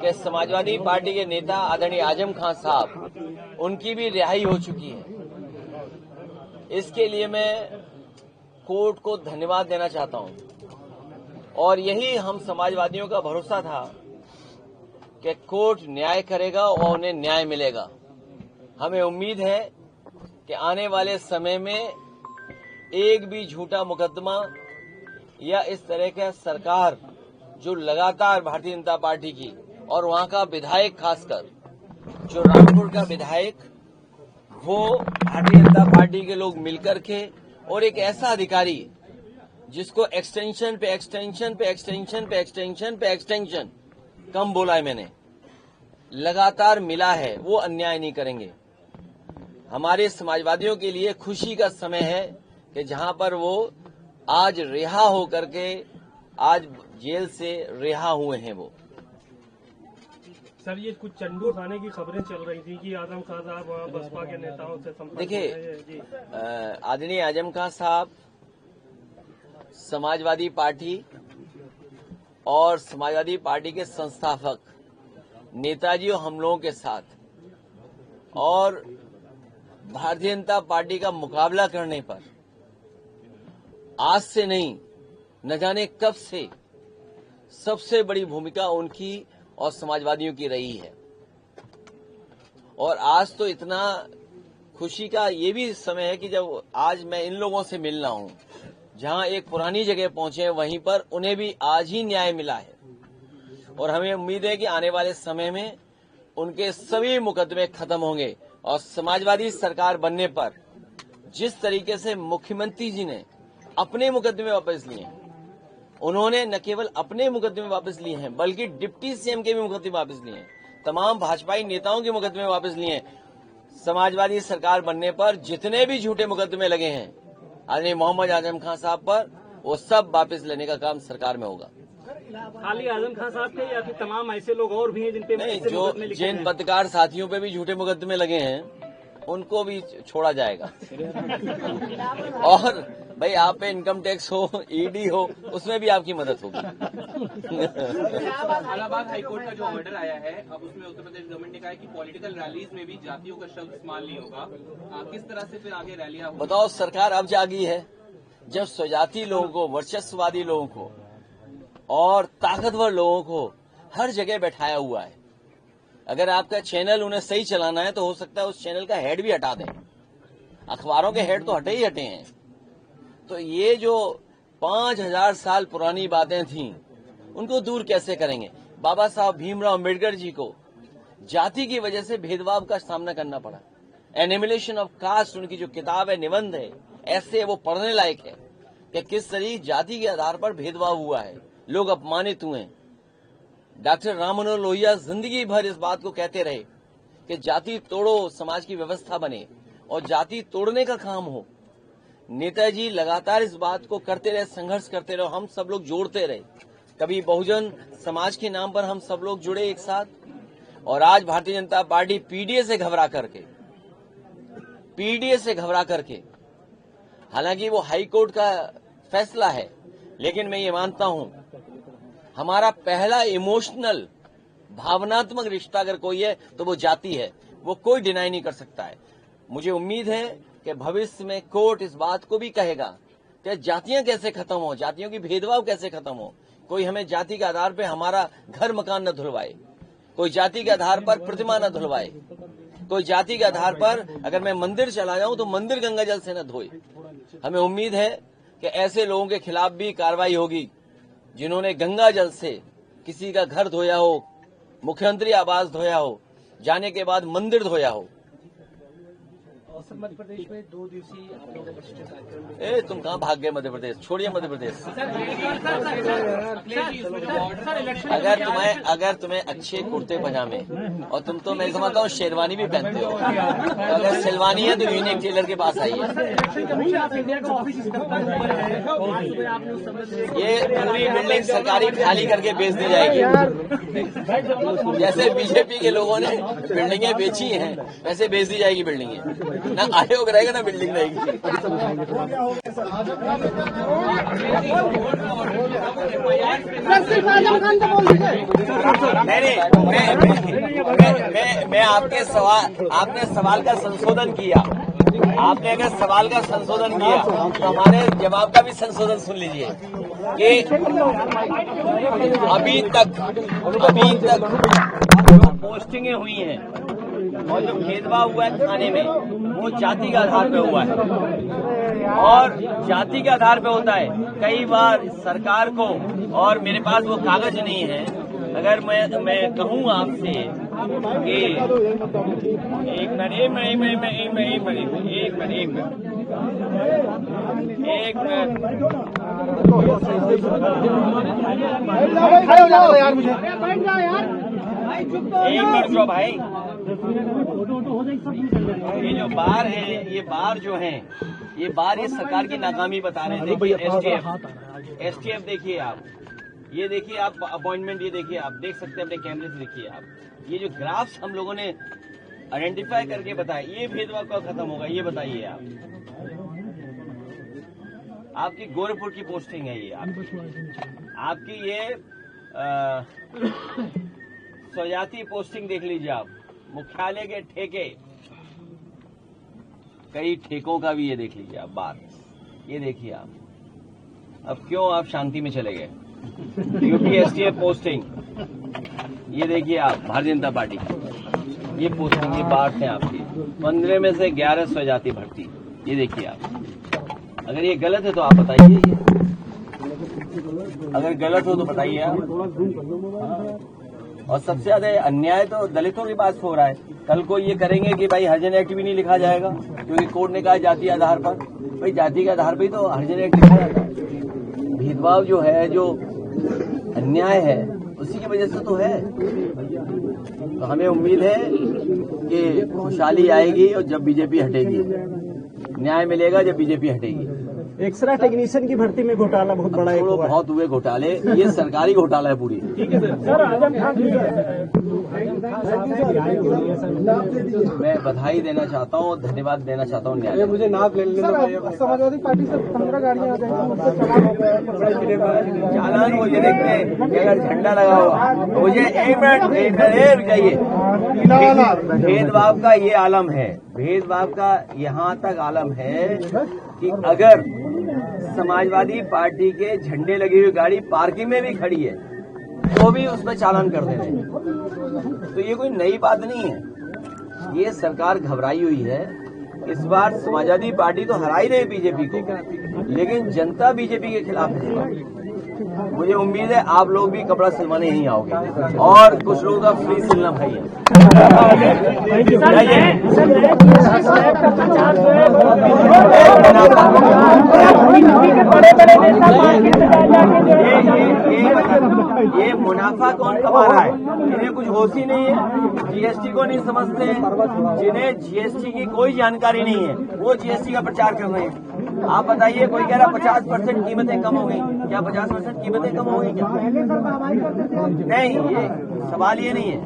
कि समाजवादी पार्टी के नेता आदरणीय आजम खान साहब, उनकी भी रिहाई हो चुकी है। इसके लिए मैं कोर्ट को धन्यवाद देना चाहता हूं और यही हम समाजवादियों का भरोसा था कि कोर्ट न्याय करेगा और उन्हें न्याय मिलेगा। हमें उम्मीद है कि आने वाले समय में एक भी झूठा मुकदमा या इस तरह का सरकार जो लगातार भारतीय जनता पार्टी की और वहां का विधायक, खासकर जो रामपुर का विधायक, वो भारतीय जनता पार्टी के लोग मिलकर के और एक ऐसा अधिकारी जिसको एक्सटेंशन पे एक्सटेंशन पे एक्सटेंशन पे एक्सटेंशन पे एक्सटेंशन कम बोला है मैंने, लगातार मिला है, वो अन्याय नहीं करेंगे। हमारे समाजवादियों के लिए खुशी का समय है कि जहां पर वो आज रिहा होकर के आज जेल से रिहा हुए हैं। वो सर, ये कुछ चंडू खाने की खबरें चल रही थी कि आजम खान साहब बसपा के नेताओं से संपर्क। देखिए, आदरणीय आजम खान साहब समाजवादी पार्टी और समाजवादी पार्टी के संस्थापक नेताजी और हम लोगों के साथ और भारतीय जनता पार्टी का मुकाबला करने पर आज से नहीं, न जाने कब से सबसे बड़ी भूमिका उनकी और समाजवादियों की रही है। और आज तो इतना खुशी का ये भी समय है कि जब आज मैं इन लोगों से मिलना हूं, जहां एक पुरानी जगह पहुंचे, वहीं पर उन्हें भी आज ही न्याय मिला है। और हमें उम्मीद है कि आने वाले समय में उनके सभी मुकदमे खत्म होंगे और समाजवादी सरकार बनने पर जिस तरीके से मुख्यमंत्री जी ने अपने मुकदमे वापस लिए, उन्होंने न केवल अपने मुकदमे वापस लिए हैं बल्कि डिप्टी सीएम के भी मुकदमे वापस लिए हैं, तमाम भाजपाई नेताओं के मुकदमे वापस लिए हैं। समाजवादी सरकार बनने पर जितने भी झूठे मुकदमे लगे हैं आदरणीय मोहम्मद आजम खान साहब पर, वो सब वापस लेने का काम सरकार में होगा। खाली आजम खान साहब के या फिर तमाम ऐसे लोग और भी हैं जिन पे नहीं, जो जिन पत्रकार साथियों पे भी झूठे मुकदमे लगे हैं उनको भी छोड़ा जाएगा। और भाई, आप पे इनकम टैक्स हो, ईडी हो, उसमें भी आपकी मदद होगी। इलाहाबाद हाईकोर्ट का जो ऑर्डर आया है, अब उसमें उत्तर प्रदेश गवर्नमेंट ने कहा है कि पॉलिटिकल रैलीज में भी जातियों का शब्द इस्तेमाल नहीं होगा। किस तरह से फिर आगे रैलियां होंगी? बताओ, सरकार अब जागी है जब स्वजाति लोगों को, वर्चस्ववादी लोगों को और ताकतवर लोगों को हर जगह बैठाया हुआ है। अगर आपका चैनल उन्हें सही चलाना है तो हो सकता है उस चैनल का हेड भी हटा दें। अखबारों के हेड तो हटे ही हटे हैं। तो ये जो 5000 साल पुरानी बातें थीं, उनको दूर कैसे करेंगे? बाबा साहब भीमराव अम्बेडकर जी को जाति की वजह से भेदभाव का सामना करना पड़ा। एनिमिलेशन ऑफ कास्ट उनकी जो किताब है, निबंध है, ऐसे वो पढ़ने लायक है कि किस तरह जाति के आधार पर भेदभाव हुआ है, लोग अपमानित हुए। डॉक्टर राम मनोहर लोहिया जिंदगी भर इस बात को कहते रहे कि जाति तोड़ो, समाज की व्यवस्था बने, और जाति तोड़ने का काम हो। नेताजी लगातार इस बात को करते रहे, संघर्ष करते रहे, हम सब लोग जोड़ते रहे। कभी बहुजन समाज के नाम पर हम सब लोग जुड़े एक साथ, और आज भारतीय जनता पार्टी पीडीए से घबरा करके, हालांकि वो हाई कोर्ट का फैसला है, लेकिन मैं ये मानता हूं हमारा पहला इमोशनल, भावनात्मक रिश्ता अगर कोई है तो वो जाति है। वो कोई डिनाई नहीं कर सकता है। मुझे उम्मीद है कि भविष्य में कोर्ट इस बात को भी कहेगा कि जातियां कैसे खत्म हो, जातियों की भेदभाव कैसे खत्म हो। कोई हमें जाति के आधार पर हमारा घर मकान न धुलवाए, कोई जाति के आधार पर प्रतिमा न धुलवाए, कोई जाति के आधार पर अगर मैं मंदिर चला जाऊं तो मंदिर गंगा जल से न धोए। हमें उम्मीद है कि ऐसे लोगों के खिलाफ भी कार्रवाई होगी जिन्होंने गंगा जल से किसी का घर धोया हो, मुख्यमंत्री आवास धोया हो, जाने के बाद मंदिर धोया हो। मध्य प्रदेश में 2 दिवसीय तुम कहाँ भाग गए मध्य प्रदेश? छोड़िए मध्य प्रदेश। अगर तुम्हें अच्छे कुर्ते पजामे, और तुम तो मैं समझता हूँ शेरवानी भी पहनते हो, अगर शेरवानी है तो यूनिक टेलर के पास आइए। ये पूरी बिल्डिंग सरकारी खाली करके बेच दी जाएगी। जैसे बीजेपी के लोगों ने बिल्डिंगें बेची हैं, वैसे बेच दी जाएगी बिल्डिंगें। ना आयोग रहेगा ना बिल्डिंग रहेगी। नहीं, मैं आपने सवाल का संशोधन किया। आपने अगर सवाल का संशोधन किया तो हमारे जवाब का भी संशोधन सुन लीजिए कि अभी तक जो पोस्टिंगें हुई हैं और जो भेदभाव हुआ है थाने में वो जाति के आधार पे हुआ है और जाति के आधार पे होता है। कई बार सरकार को, और मेरे पास वो कागज नहीं है, अगर मैं कहूँ आपसे कि एक मिनट जो भाई, ये जो बार है, ये बार जो है, ये बार ये सरकार की नाकामी बता रहे हैं। देखिए एसटीएफ देखिए आप, ये देखिए आप अपॉइंटमेंट, ये देखिए आप देख सकते हैं अपने कैमरे से। देखिए आप, ये जो ग्राफ्स हम लोगों ने आइडेंटिफाई करके बताया, ये भेदभाव कब खत्म होगा ये बताइए आप। आपकी गोरखपुर की पोस्टिंग है ये, आपकी ये स्वजाति पोस्टिंग देख लीजिए आप, मुख्यालय के ठेके, कई ठेकों का भी ये देख लीजिए आप बात, ये देखिए आप। अब क्यों आप शांति में चले गए? यूपीएसटीएफ पोस्टिंग, ये देखिए आप, भारतीय जनता पार्टी की ये पोस्टिंग, ये बात है आपकी 15 में से 11 स्वजाति भर्ती, ये देखिए आप। अगर ये गलत है तो आप बताइए, अगर गलत हो तो बताइए आप। और सबसे ज्यादा अन्याय तो दलितों की बात हो रहा है। कल को ये करेंगे कि भाई हरिजन एक्ट भी नहीं लिखा जाएगा क्योंकि कोर्ट ने कहा जाति आधार पर। भाई जाति के आधार पर ही तो हरिजन एक्ट लिखा जाता है। भेदभाव जो है, जो अन्याय है, उसी की वजह से तो है। तो हमें उम्मीद है कि खुशहाली आएगी और जब बीजेपी हटेगी, न्याय मिलेगा जब बीजेपी हटेगी। एक्सरा टेक्नीशियन की भर्ती में घोटाला बहुत बड़ा है। बहुत हुए घोटाले, ये सरकारी घोटाला है पूरी। मैं बधाई देना चाहता हूँ, धन्यवाद देना चाहता हूँ न्यायालय। मुझे नाम ले लेना। समाजवादी पार्टी से 15 गाड़ियां आ जाएंगी, चालान मुझे देखते हैं, अगर झंडा लगा हुआ मुझे एक मिनट रुकाइए। भेदभाव का ये आलम है, भेदभाव का यहाँ तक आलम है कि अगर समाजवादी पार्टी के झंडे लगी हुई गाड़ी पार्किंग में भी खड़ी है तो भी उसमें चालान कर दे रहे हैं। तो ये कोई नई बात नहीं है, ये सरकार घबराई हुई है। इस बार समाजवादी पार्टी तो हरा ही रही बीजेपी को, लेकिन जनता बीजेपी के खिलाफ है। मुझे उम्मीद है आप लोग भी कपड़ा सिलवाने यहीं आओगे और कुछ लोगों का फ्री सिलना भाई है। ये मुनाफा कौन कमा रहा है? इन्हें कुछ होश ही नहीं है, जीएसटी को नहीं समझते, जिन्हें जीएसटी की कोई जानकारी नहीं है वो जीएसटी का प्रचार कर रहे हैं। आप बताइए, कोई कह रहा 50% कीमतें कम हो गई, क्या 50% कीमतें कम हो गई क्या? नहीं, ये सवाल ये नहीं है।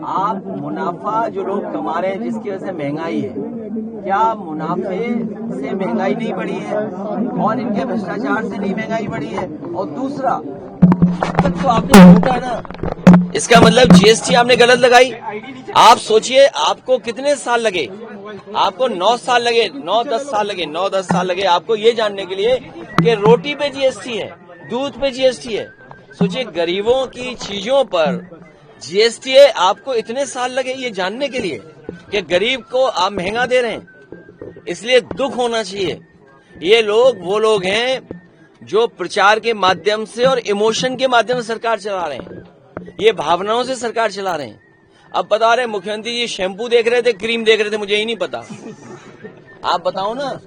आप मुनाफा जो लोग कमा रहे हैं जिसकी वजह से महंगाई है, क्या मुनाफे से महंगाई नहीं बढ़ी है और इनके भ्रष्टाचार से नहीं महंगाई बढ़ी है? और दूसरा, तो आपने झूठा ना, इसका मतलब जीएसटी आपने गलत लगाई। आप सोचिए आपको कितने साल लगे, आपको 9 साल लगे, 9-10 साल लगे, 9-10 साल लगे आपको ये जानने के लिए कि रोटी पे जीएसटी है, दूध पे जीएसटी है। सोचिए गरीबों की चीजों पर जीएसटी है, आपको इतने साल लगे ये जानने के लिए कि गरीब को आप महंगा दे रहे हैं। इसलिए दुख होना चाहिए। ये लोग वो लोग हैं जो प्रचार के माध्यम से और इमोशन के माध्यम से सरकार चला रहे हैं, ये भावनाओं से सरकार चला रहे हैं। अब बता रहे मुख्यमंत्री जी शैम्पू देख रहे थे, क्रीम देख रहे थे, मुझे ही नहीं पता। आप बताओ ना,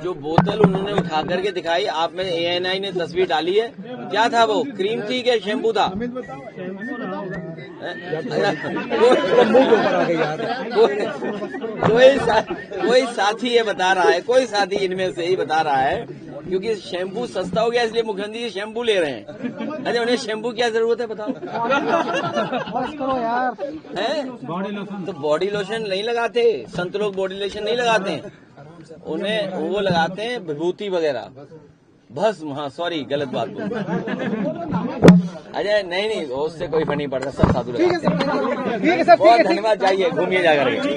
जो बोतल उन्होंने उठा करके दिखाई, आप में ANI ने तस्वीर डाली है, क्या था वो? क्रीम थी क्या शैम्पू था? कोई साथी ये बता रहा है, कोई साथी इनमें से ही बता रहा है क्योंकि शैम्पू सस्ता हो गया इसलिए मुख्यमंत्री जी शैम्पू ले रहे हैं। अरे उन्हें शैम्पू क्या जरूरत है बताओ? बस करो यार। है तो बॉडी लोशन नहीं लगाते, संत लोग बॉडी लोशन नहीं लगाते हैं, उन्हें वो लगाते हैं विभूति वगैरह, भस्म। हाँ सॉरी, गलत बात बोल। अजय नहीं, उससे कोई फर्क नहीं पड़ता, सब साधु लगाते हैं। ठीक है सर, ठीक है सर। बहुत धन्यवाद, जाइए घूमिए जाकर के।